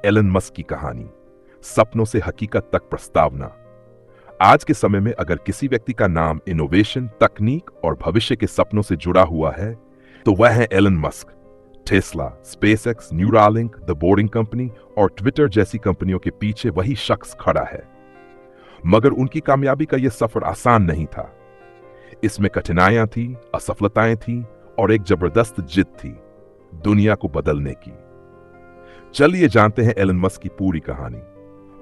Elon Musk की कहानी, सपनों से हकीकत तक प्रस्तावना। आज के समय में अगर किसी व्यक्ति का नाम इनोवेशन, तकनीक और भविष्य के सपनों से जुड़ा हुआ है तो वह है Elon Musk. Tesla, SpaceX, Neuralink, the Boring Company और ट्विटर जैसी कंपनियों के पीछे वही शख्स खड़ा है। मगर उनकी कामयाबी का यह सफर आसान नहीं था। इसमें कठिनाइयां थी, असफलताएं थी और एक जबरदस्त जिद थी दुनिया को बदलने की। चलिए जानते हैं एलन मस्क की पूरी कहानी।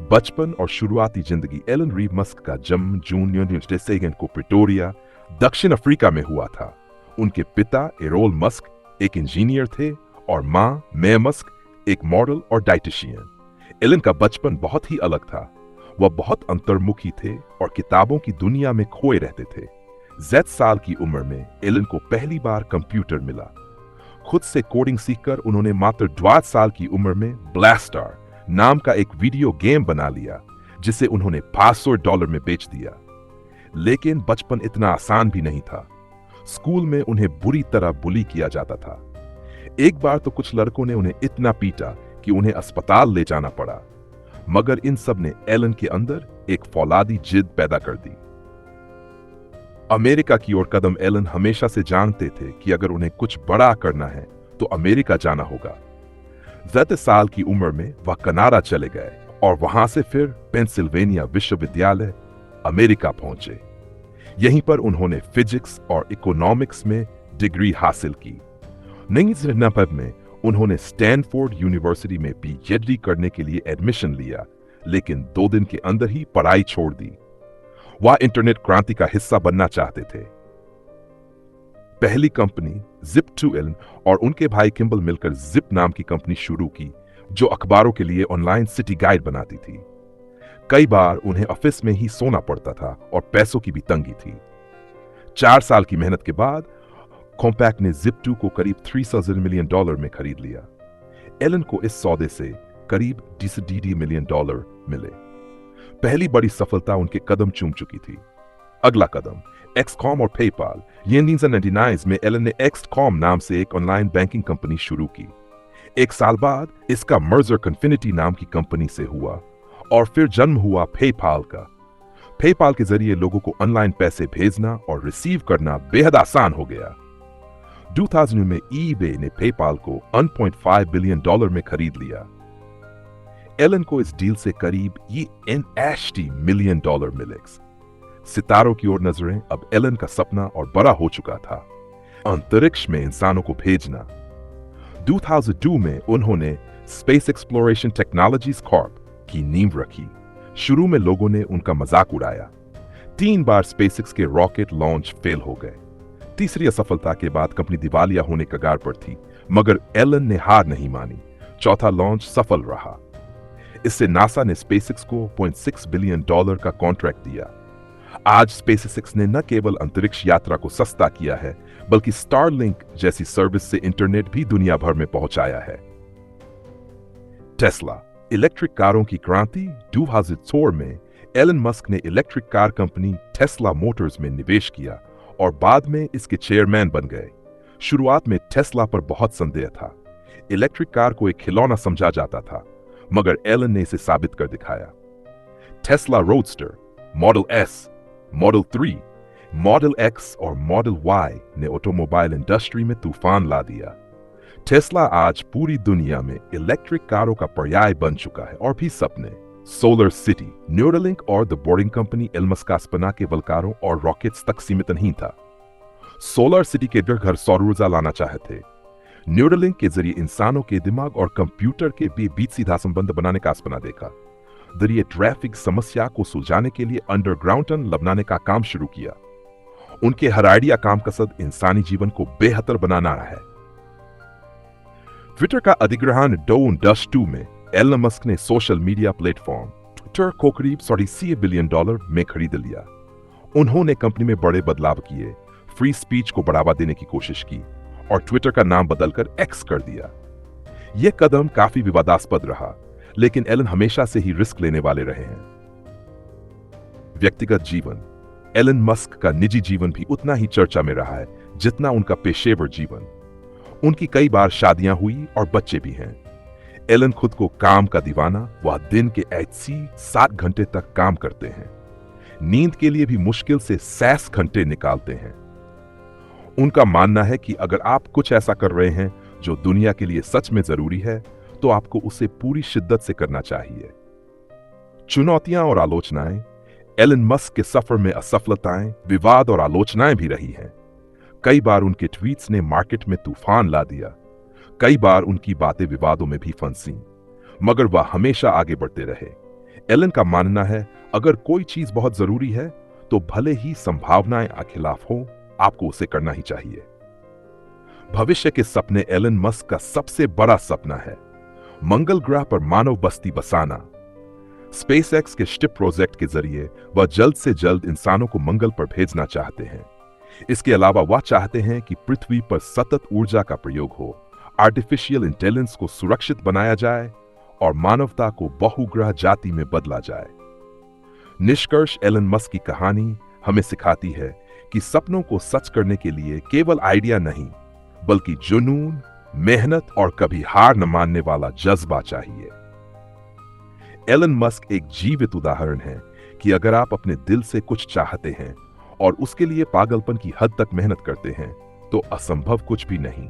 बचपन और शुरुआती जिंदगी। एलन रीव मस्क का जन्म जून 19 को प्रिटोरिया, दक्षिण अफ्रीका में हुआ था। उनके पिता एरोल मस्क एक इंजीनियर थे और मां मे मस्क एक मॉडल और डाइटिशियन। एलन का बचपन बहुत ही अलग था। वह बहुत अंतर्मुखी थे और किताबों की दुनिया में खोए रहते थे। 7 साल की उम्र में एलन को पहली बार कंप्यूटर मिला। खुद से कोडिंग सीखकर उन्होंने मात्र 12 साल की उम्र में ब्लास्टर नाम का एक वीडियो गेम बना लिया, जिसे उन्होंने $500 में बेच दिया। लेकिन बचपन इतना आसान भी नहीं था। स्कूल में उन्हें बुरी तरह बुली किया जाता था। एक बार तो कुछ लड़कों ने उन्हें इतना पीटा कि उन्हें अस्पताल ले जाना पड़ा। मगर इन सब ने एलन के अंदर एक फौलादी जिद पैदा कर दी। अमेरिका की ओर कदम। एलन हमेशा से जानते थे कि अगर उन्हें कुछ बड़ा करना है तो अमेरिका जाना होगा। 7 साल की उम्र में वह कनाडा चले गए और वहां से फिर पेंसिल्वेनिया विश्वविद्यालय, अमेरिका पहुंचे। यहीं पर उन्होंने फिजिक्स और इकोनॉमिक्स में डिग्री हासिल की। 1990 में उन्होंने स्टैनफोर्ड यूनिवर्सिटी में पीएचडी करने के लिए एडमिशन लिया, लेकिन 2 दिन के अंदर ही पढ़ाई छोड़ दी। वह इंटरनेट क्रांति का हिस्सा बनना चाहते थे। पहली कंपनी जिप2 एलन और उनके भाई किम्बल मिलकर जिप नाम की कंपनी शुरू की, जो अखबारों के लिए ऑनलाइन सिटी गाइड बनाती थी। कई बार उन्हें ऑफिस में ही सोना पड़ता था और पैसों की भी तंगी थी। 4 साल की मेहनत के बाद कॉम्पैक्ट ने जिप2 को करीब $300 मिलियन में खरीद लिया। एलन को इस सौदे से करीब $10 मिलियन मिले। पहली बड़ी सफलता उनके कदम चूम चुकी थी। अगला कदम एक्सकॉम और पेपाल। 1999 में एलन ने एक्सकॉम नाम से एक ऑनलाइन बैंकिंग कंपनी शुरू की। 1 साल बाद इसका मर्जर कन्फिनिटी नाम की कंपनी से हुआ और फिर जन्म हुआ पेपाल का। पेपाल के जरिए लोगों को ऑनलाइन पैसे भेजना और रिसीव करना बेहद आसान हो गया। 2000 में ईबे ने पेपाल को $1.5 बिलियन में खरीद लिया। एलन को इस डील से करीब $80 मिलियन मिले। सितारों की ओर नजरें। अब एलन का सपना और बड़ा हो चुका था, अंतरिक्ष में इंसानों को भेजना। 2002 में उन्होंने स्पेस एक्सप्लोरेशन टेक्नोलॉजीज कॉर्प की नींव रखी। शुरू में लोगों ने उनका मजाक उड़ाया। 3 बार स्पेसएक्स के रॉकेट लॉन्च फेल हो गए। तीसरी असफलता के बाद कंपनी दिवालिया होने कगार पर थी, मगर एलन ने हार नहीं मानी। चौथा लॉन्च सफल रहा। इससे नासा ने स्पेसएक्स को $0.6 बिलियन का कॉन्ट्रैक्ट दिया। आज स्पेसएक्स ने न केवल अंतरिक्ष यात्रा को सस्ता किया है, बल्कि स्टारलिंक जैसी सर्विस से इंटरनेट भी दुनिया भर में पहुंचाया है। टेस्ला, इलेक्ट्रिक कारों की क्रांति। 2004 में एलन मस्क ने electric car company Tesla Motors में निवेश किया और बाद में इसके चेयरमैन बन गए। शुरुआत में टेस्ला पर बहुत संदेह था। इलेक्ट्रिक कार को एक खिलौना समझा जाता था, मगर एलन ने इसे साबित कर दिखाया। Tesla roadster, model S, model 3, model x और मॉडल वाई ने ऑटोमोबाइल इंडस्ट्री में तूफान ला दिया। टेस्ला आज पूरी दुनिया में इलेक्ट्रिक कारों का पर्याय बन चुका है। और भी सपने। सोलर सिटी, न्यूरालिंक और the Boring Company Elon Musk का सपना केवल कारों और रॉकेट्स तक सीमित नहीं था। सोलर सिटी के घर सौर ऊर्जा लाना चाहते थे। न्यूरालिंक के जरिए इंसानों के दिमाग और कंप्यूटर के बीच सीधा संबंध बनाने का सपना देखा। जरिए ट्रैफिक समस्या को सुलझाने के लिए अंडरग्राउंड टनल बनाने का काम शुरू किया। उनके हर आइडिया का मकसद इंसानी जीवन को बेहतर बनाना है। ट्विटर का अधिग्रहण 2002 में एलन मस्क ने सोशल मीडिया प्लेटफॉर्म ट्विटर को करीब $3.5 बिलियन में खरीद लिया। उन्होंने कंपनी में बड़े बदलाव किए, फ्री स्पीच को बढ़ावा देने की कोशिश की और ट्विटर का नाम बदलकर एक्स कर दिया। यह कदम काफी विवादास्पद रहा, लेकिन एलन हमेशा से ही रिस्क लेने वाले रहे हैं। व्यक्तिगत जीवन। एलन मस्क का निजी जीवन भी उतना ही चर्चा में रहा है जितना उनका पेशेवर जीवन। उनकी कई बार शादियां हुई और बच्चे भी हैं। एलन खुद को काम का दीवाना, वह दिन के 7 घंटे तक काम करते हैं। नींद के लिए भी मुश्किल से 6 घंटे निकालते हैं। उनका मानना है कि अगर आप कुछ ऐसा कर रहे हैं जो दुनिया के लिए सच में जरूरी है, तो आपको उसे पूरी शिद्दत से करना चाहिए। चुनौतियां और आलोचनाएं। एलन मस्क के सफर में असफलताएं, विवाद और आलोचनाएं भी रही हैं। कई बार उनके ट्वीट्स ने मार्केट में तूफान ला दिया। कई बार उनकी बातें विवादों में भी फंसी, मगर वह हमेशा आगे बढ़ते रहे। एलन का मानना है, अगर कोई चीज बहुत जरूरी है तो भले ही संभावनाएं खिलाफ हो, आपको उसे करना ही चाहिए। भविष्य के सपने। एलन मस्क का सबसे बड़ा सपना है मंगल ग्रह पर मानव बस्ती बसाना। स्पेसएक्स के शिप प्रोजेक्ट के जरिए वह जल्द से जल्द इंसानों को मंगल पर भेजना चाहते हैं। इसके अलावा वह चाहते हैं कि पृथ्वी पर सतत ऊर्जा का प्रयोग हो, आर्टिफिशियल इंटेलिजेंस को सुरक्षित बनाया जाए और मानवता को बहुग्रह जाति में बदला जाए। निष्कर्ष, एलन मस्क की कहानी हमें सिखाती है कि सपनों को सच करने के लिए केवल आइडिया नहीं, बल्कि जुनून, मेहनत और कभी हार न मानने वाला जज्बा चाहिए। एलन मस्क एक जीवित उदाहरण है कि अगर आप अपने दिल से कुछ चाहते हैं और उसके लिए पागलपन की हद तक मेहनत करते हैं, तो असंभव कुछ भी नहीं।